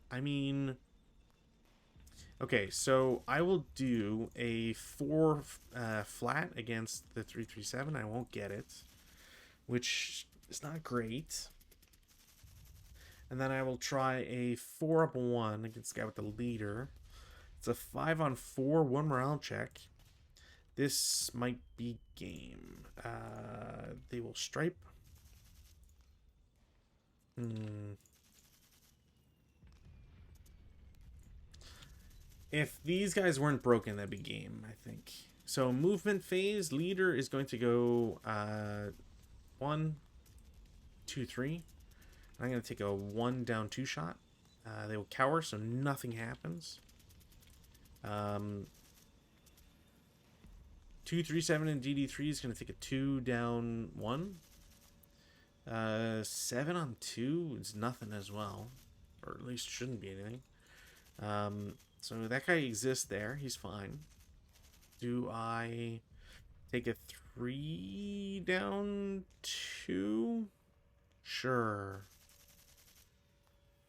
I mean, okay, so I will do a 4 flat against the 337. I won't get it, which is not great. And then I will try a 4 up 1 against the guy with the leader. It's a 5 on 4, 1 morale check. This might be game. They will stripe. If these guys weren't broken, that'd be game, I think. So movement phase, leader is going to go 1, 2, 3. I'm going to take a 1 down 2 shot. They will cower, so nothing happens. 237 and DD3 is going to take a 2 down 1. 7 on 2 is nothing as well, or at least shouldn't be anything. So that guy exists there. He's fine. Do I take a 3 down 2? Sure.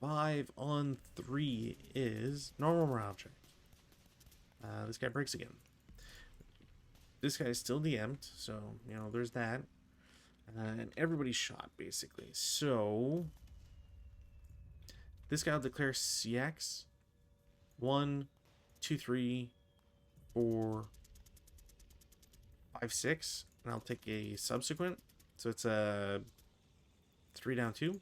5 on 3 is normal morale check. This guy breaks again. This guy's still DM'd, so, you know, there's that. And everybody's shot, basically. So, this guy will declare CX. 1, 2, 3, 4, 5, 6. And I'll take a subsequent. So it's a 3 down 2.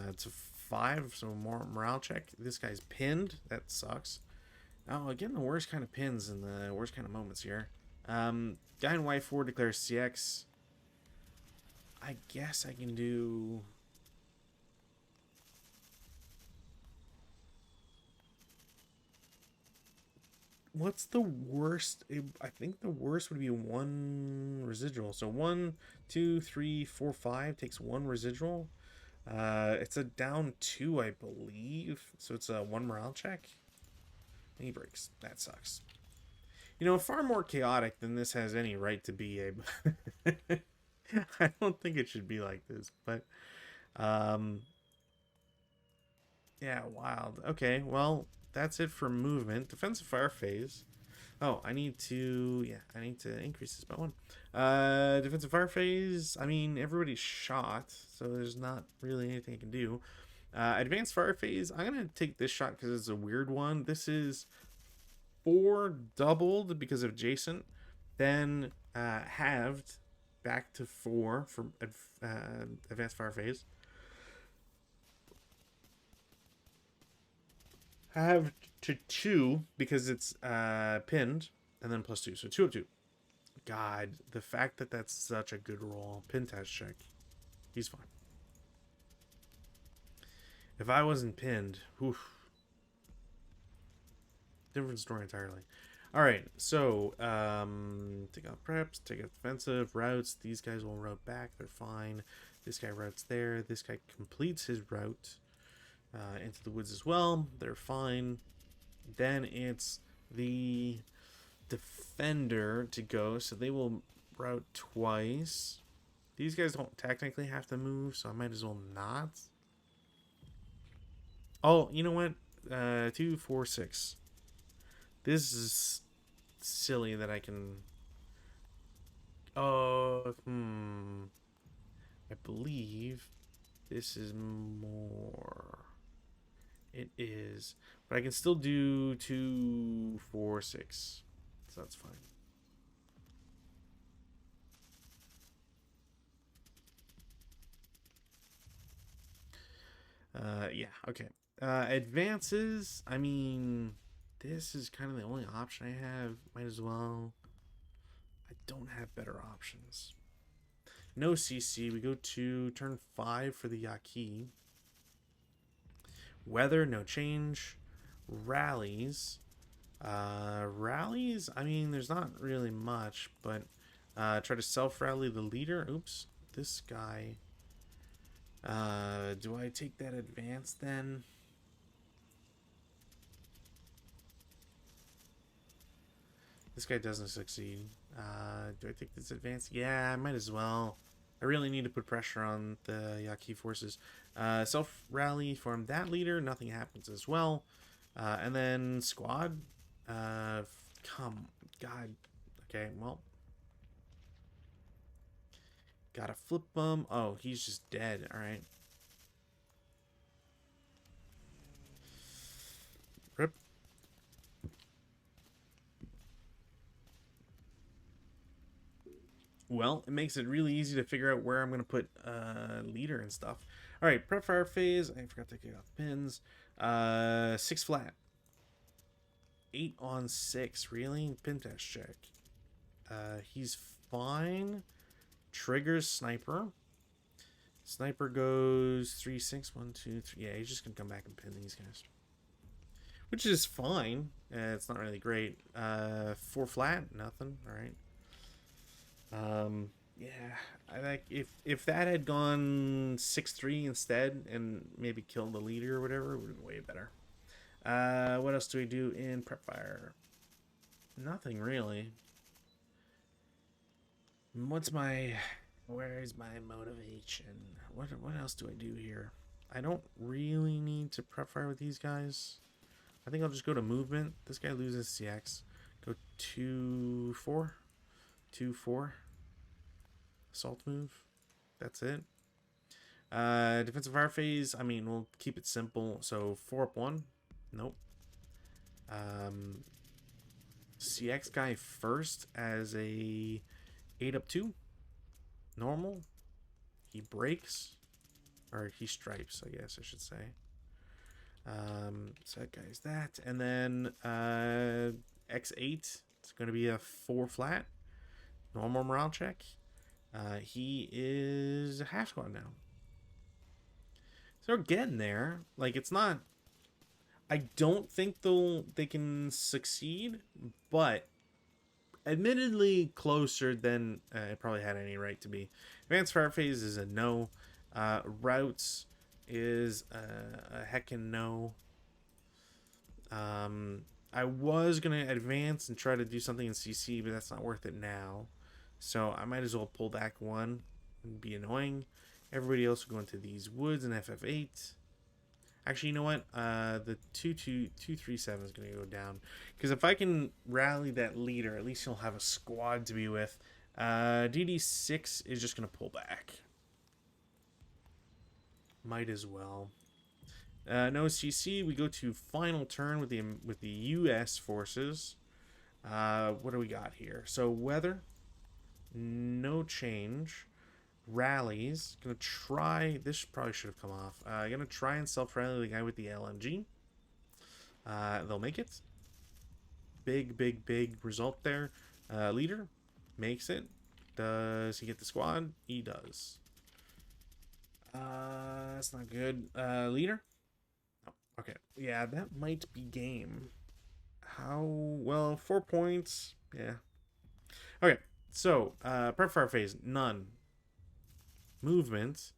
It's a 5, so more morale check. This guy's pinned. That sucks. Oh, again, the worst kind of pins and the worst kind of moments here. Guy in Y4 declares CX. I guess I can do... What's the worst? I think the worst would be 1 residual. So 1, 2, 3, 4, 5 takes 1 residual. It's a down 2, I believe. So it's a 1 morale check. And he breaks. That sucks. You know, far more chaotic than this has any right to be. I don't think it should be like this, but yeah, wild. Okay, well, that's it for movement. Defensive fire phase. Oh, I need to increase this by 1. Defensive fire phase, I mean, everybody's shot, so there's not really anything I can do. Advanced fire phase, I'm going to take this shot because it's a weird one. This is 4 doubled because of adjacent, then halved back to 4 for advanced fire phase. Halved to 2 because it's pinned, and then plus 2, so 2 of 2. God, the fact that that's such a good roll. Pin test check. He's fine. If I wasn't pinned, oof. Different story entirely. Alright, so, take out preps, take out defensive, routes. These guys will route back, they're fine. This guy routes there. This guy completes his route into the woods as well. They're fine. Then it's the defender to go, so they will route twice. These guys don't technically have to move, so I might as well not. Oh, you know what? 2, 4, 6. This is silly that I can... Oh, I believe this is more... It is. But I can still do 2, 4, 6. So that's fine. Yeah, okay. Advances, I mean, this is kind of the only option I have. Might as well. I don't have better options. No CC. We go to turn 5 for the Yaqui. Weather, no change. Rallies. Rallies, I mean, there's not really much, but try to self-rally the leader. Oops, this guy. Do I take that advance then? This guy doesn't succeed. Do I take this advance? Yeah, I might as well. I really need to put pressure on the Yaqui forces. Self-rally from that leader. Nothing happens as well. And then squad. Come. God. Okay, well. Gotta flip him. Oh, he's just dead. Alright. Rip. Well, it makes it really easy to figure out where I'm going to put leader and stuff. All right, prep fire phase. I forgot to take out the pins. 6 flat. 8 on 6. Really? Pin test check. He's fine. Triggers sniper. Sniper goes 3, 6, 1, 2, 3. Yeah, he's just going to come back and pin these guys. Which is fine. It's not really great. 4 flat. Nothing. All right. Yeah, I like if that had gone 6-3 instead and maybe killed the leader or whatever, it would have been way better. What else do we do in prep fire? Nothing really. Where's my motivation? What else do I do here? I don't really need to prep fire with these guys. I think I'll just go to movement. This guy loses CX. Go 2-4. 2-4. Assault move. That's it. Defensive fire phase, I mean, we'll keep it simple. So 4 up 1. Nope. CX guy first as a 8 up 2. Normal. He breaks. Or he stripes, I guess I should say. So that guy's that. And then X8. It's going to be a 4 flat. Normal morale check. He is a half squad now. So we're getting there. Like, it's not... I don't think they can succeed, but admittedly closer than it probably had any right to be. Advanced fire phase is a no. Routes is a heckin' no. I was going to advance and try to do something in CC, but that's not worth it now. So I might as well pull back 1 and be annoying. Everybody else will go into these woods and FF8. Actually, you know what? The 247 is going to go down. Because if I can rally that leader, at least he'll have a squad to be with. DD6 is just going to pull back. Might as well. No CC. We go to final turn with the U.S. forces. What do we got here? So weather, no change. Rallies, gonna try. This probably should have come off. Gonna try and self-rally the guy with the LMG. They'll make it. Big result there. Leader makes it. Does he get the squad? He does. That's not good. Leader. Oh, okay. Yeah, that might be game. How well? 4 points. Yeah. Okay. So, prep fire phase, none. Movement.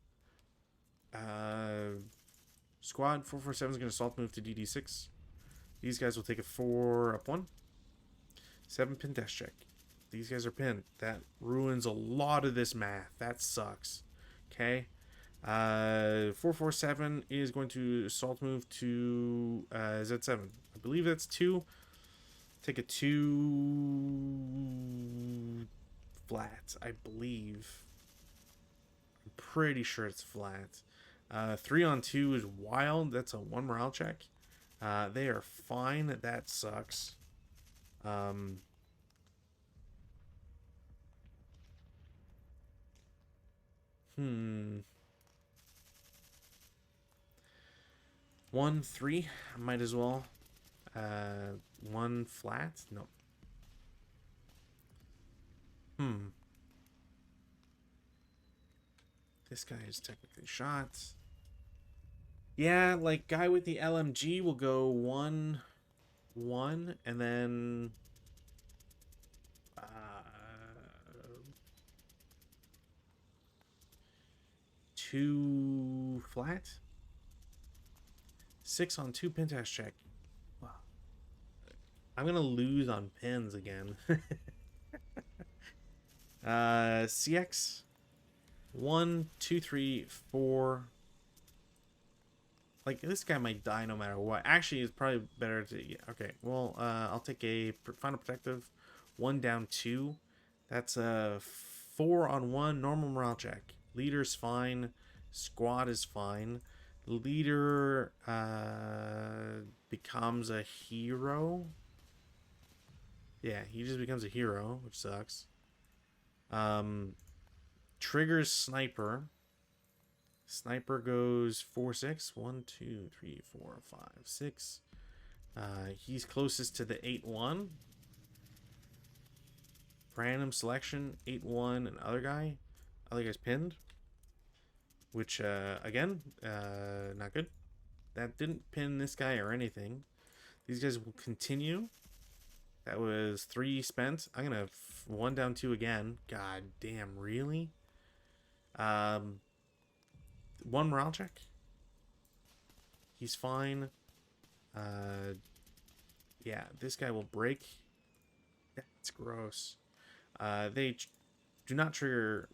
Squad 447 is going to assault move to DD6. These guys will take a 4 up 1. 7 pin dash check. These guys are pinned. That ruins a lot of this math. That sucks. Okay. 447 is going to assault move to Z7. I believe that's 2. Take a 2 flat, I believe. Pretty sure it's flat. 3 on 2 is wild. That's a 1 morale check. They are fine. That sucks. 1-3. Might as well. 1 flat. No. This guy is technically shot. Yeah, like guy with the LMG will go 1-1 and then 2 flat. 6 on 2 pentash check. Wow. I'm gonna lose on pins again. CX 1, 2, 3, 4. Like, this guy might die no matter what. Actually, it's probably better to... Yeah, okay, well, I'll take a final protective. 1 down 2. That's a 4 on 1 normal morale check. Leader's fine. Squad is fine. Leader becomes a hero. Yeah, he just becomes a hero, which sucks. Triggers sniper. Sniper goes 4-6. 1, 2, 3, 4, 5, 6. He's closest to the 8-1. Random selection 8-1. And other guy's pinned. Which again, not good. That didn't pin this guy or anything. These guys will continue. That was 3 spent. I'm gonna 1 down 2 again. God damn, really? 1 morale check. He's fine. Yeah, this guy will break. That's gross. They do not trigger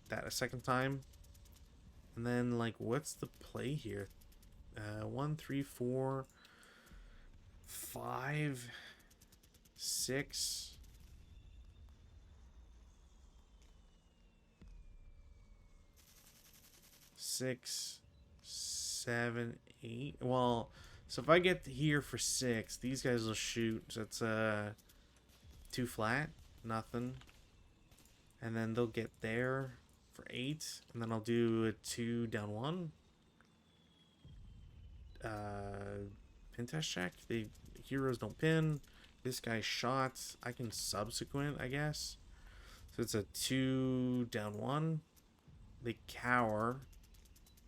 that a second time. And then, like, what's the play here? 1, 3, 4, 5, 6. Six, 7, 8. Well, so if I get here for 6, these guys will shoot. So it's 2 flat, nothing. And then they'll get there for 8, and then I'll do a 2 down 1. Pin test check. The heroes don't pin. This guy's shot. I can subsequent, I guess. So it's a 2 down 1. They cower.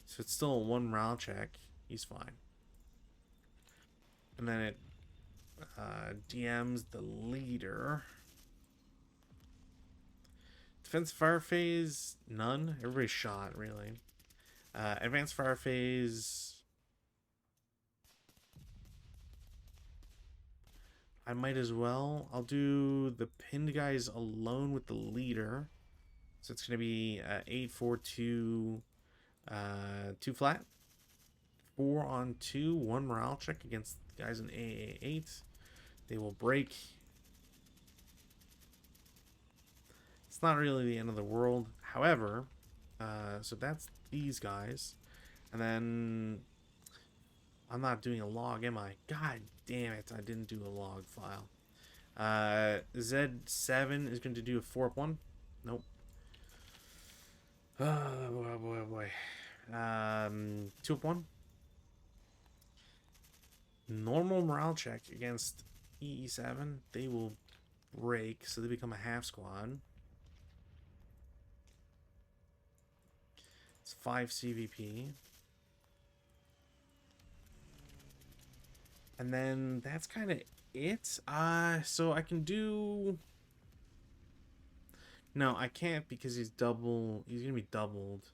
So it's still a 1 morale check. He's fine. And then it DMs the leader. Defense fire phase, none. Everybody's shot, really. Advanced fire phase. I might as well. I'll do the pinned guys alone with the leader. So it's going to be 8, 4, 2, 2 flat. 4 on 2, 1 morale check against guys in AA8. They will break. It's not really the end of the world. However, so that's these guys. And then I'm not doing a log, am I? God damn it, I didn't do a log file. Z7 is going to do a 4-up-1. Nope. Oh boy, oh boy. 2-up-1. Normal morale check against EE7. They will break, so they become a half squad. It's 5 CVP. And then that's kind of it. So I can do... No, I can't because he's going to be doubled.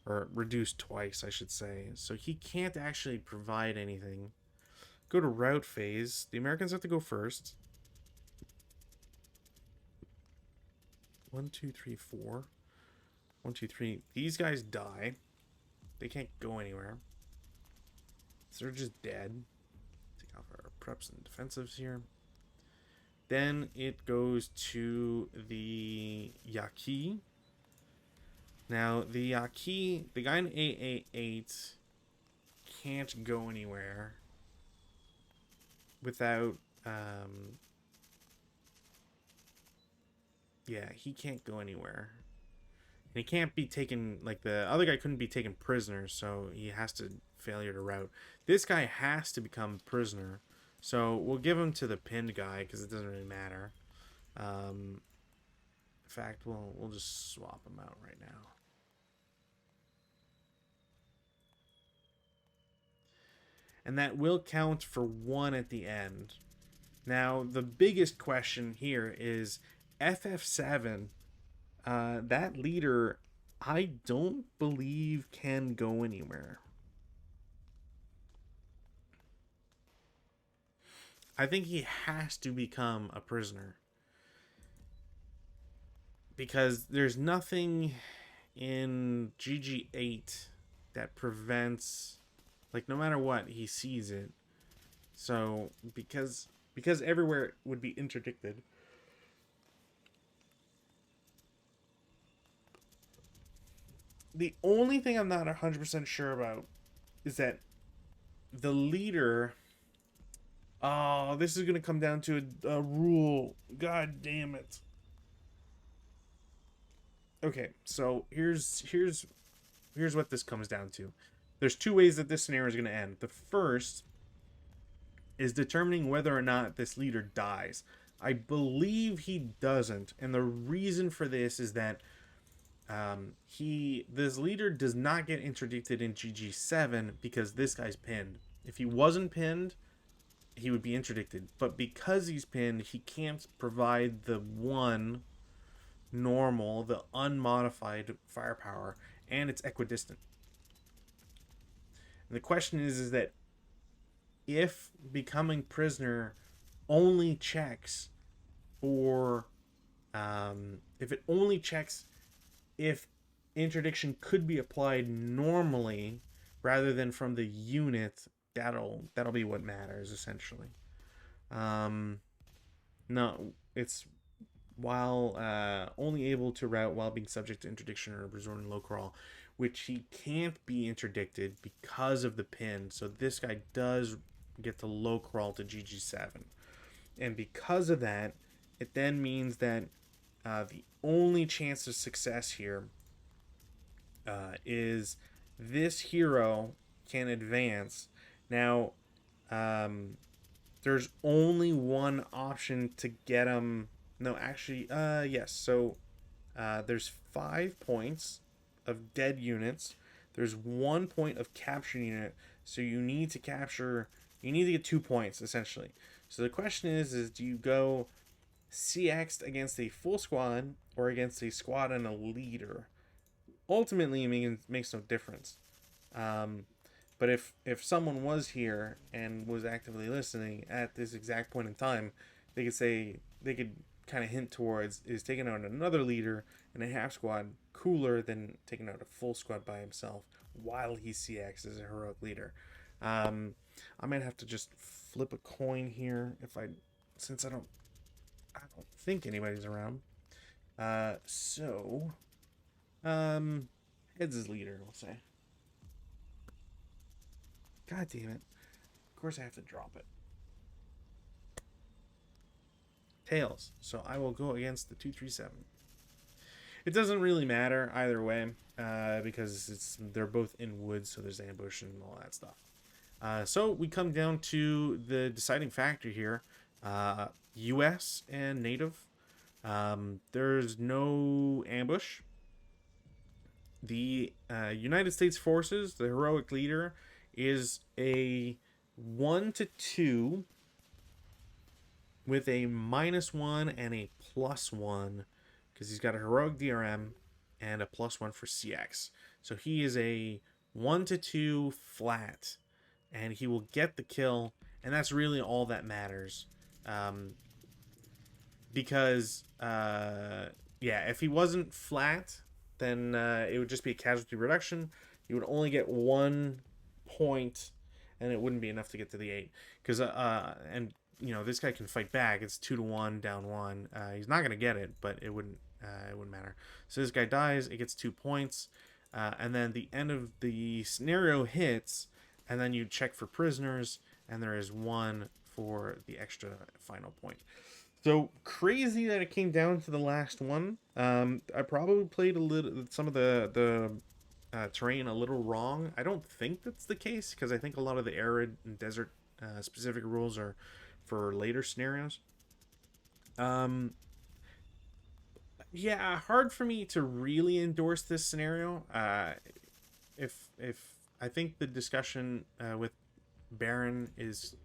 Or reduced twice, I should say. So he can't actually provide anything. Go to route phase. The Americans have to go first. 1, 2, 3, 4. 1, 2, 3. These guys die. They can't go anywhere. So they're just dead. Take off our preps and defensives here. Then it goes to the Yaqui. Now, the Yaqui, the guy in AA8 can't go anywhere without, yeah, he can't go anywhere. And he can't be taken, like the other guy couldn't be taken prisoner, so he has to failure to route. This guy has to become prisoner, so we'll give him to the pinned guy because it doesn't really matter. In fact, we'll just swap him out right now. And that will count for 1 at the end. Now, the biggest question here is FF7. That leader, I don't believe can go anywhere. I think he has to become a prisoner. Because there's nothing in GG8 that prevents... Like, no matter what, he sees it. So, because everywhere would be interdicted. The only thing I'm not 100% sure about is that the leader... Oh, this is going to come down to a rule. God damn it. Okay, so here's what this comes down to. There's 2 ways that this scenario is going to end. The first is determining whether or not this leader dies. I believe he doesn't, and the reason for this is that this leader does not get interdicted in GG7 because this guy's pinned. If he wasn't pinned, he would be interdicted. But because he's pinned, he can't provide the 1 normal, the unmodified firepower, and it's equidistant. And the question is that if becoming prisoner only checks for, if it only checks if interdiction could be applied normally rather than from the unit, that'll be what matters essentially. Um, no, it's while only able to route while being subject to interdiction or resorting low crawl, which he can't be interdicted because of the pin. So this guy does get to low crawl to GG7, and because of that, it then means that the only chance of success here is this hero can advance. Now, um, there's only one option to get him. No, actually, yes. So there's 5 points of dead units. There's 1 point of capture unit. So you need to capture. You need to get 2 points essentially. So the question is do you go CX against a full squad or against a squad and a leader? Ultimately, it makes no difference. Um, but if someone was here and was actively listening at this exact point in time, they could kind of hint towards is taking out another leader in a half squad cooler than taking out a full squad by himself while he CX as a heroic leader. I might have to just flip a coin here if I since I don't think anybody's around. So heads is leader, we'll say. God damn it. Of course I have to drop it. Tails. So I will go against the 237. It doesn't really matter either way, because they're both in woods, so there's ambush and all that stuff. So we come down to the deciding factor here. US and native. There's no ambush. The United States forces, the heroic leader, is a 1-2 with a -1 and a +1 because he's got a heroic DRM and a +1 for CX. So he is a 1-2 flat, and he will get the kill, and that's really all that matters. Because yeah, if he wasn't flat, then it would just be a casualty reduction. You would only get 1 point, and it wouldn't be enough to get to the 8. Because and this guy can fight back. It's 2-1, down 1. He's not gonna get it, but it wouldn't matter. So this guy dies. It gets 2 points, and then the end of the scenario hits, and then you check for prisoners, and there is 1 for the extra final point. So crazy that it came down to the last one. I probably played some of the terrain a little wrong. I don't think that's the case because I think a lot of the arid and desert specific rules are for later scenarios. Yeah, hard for me to really endorse this scenario. If I think the discussion with Baron is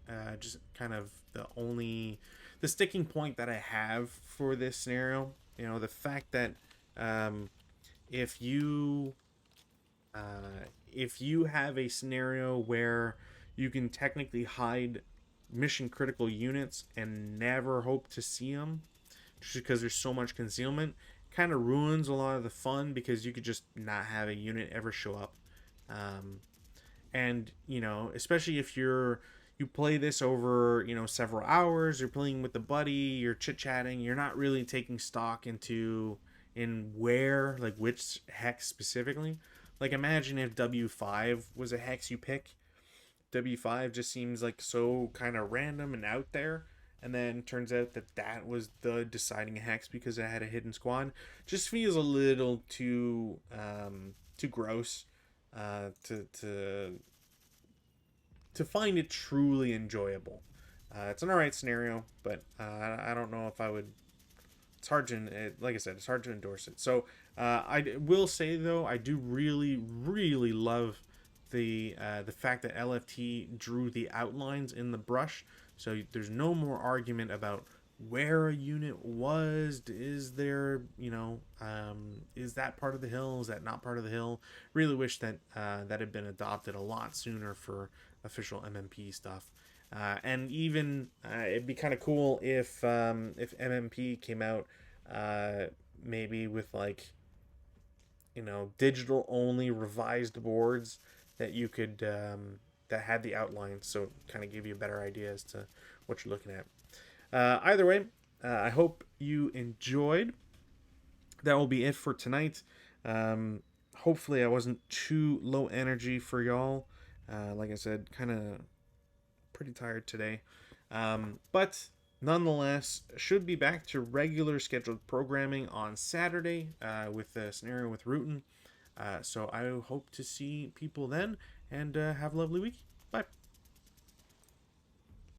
just kind of the sticking point that I have for this scenario. The fact that if you have a scenario where you can technically hide mission critical units and never hope to see them just because there's so much concealment, kind of ruins a lot of the fun because you could just not have a unit ever show up. And especially if you play this over several hours, you're playing with the buddy, you're chit-chatting, you're not really taking stock in where, like, which hex specifically. Like, imagine if W5 was a hex you pick. W5 just seems like so kind of random and out there, and then turns out that was the deciding hex because it had a hidden squad. Just feels a little too gross to find it truly enjoyable. It's an alright scenario, but I don't know if I would. It's hard to, like I said, it's hard to endorse it. So I will say though, I do really, really love the fact that LFT drew the outlines in the brush, so there's no more argument about where a unit was. Is there, is that part of the hill? Is that not part of the hill? Really wish that that had been adopted a lot sooner for official MMP stuff. And even it'd be kind of cool if MMP came out maybe with like digital only revised boards that you could that had the outlines, so kind of give you a better idea as to what you're looking at. Either way, I hope you enjoyed. That will be it for tonight. Hopefully, I wasn't too low energy for y'all. Like I said, kind of pretty tired today. But nonetheless, should be back to regular scheduled programming on Saturday with the scenario with Rutan. So I hope to see people then, and have a lovely week. Bye.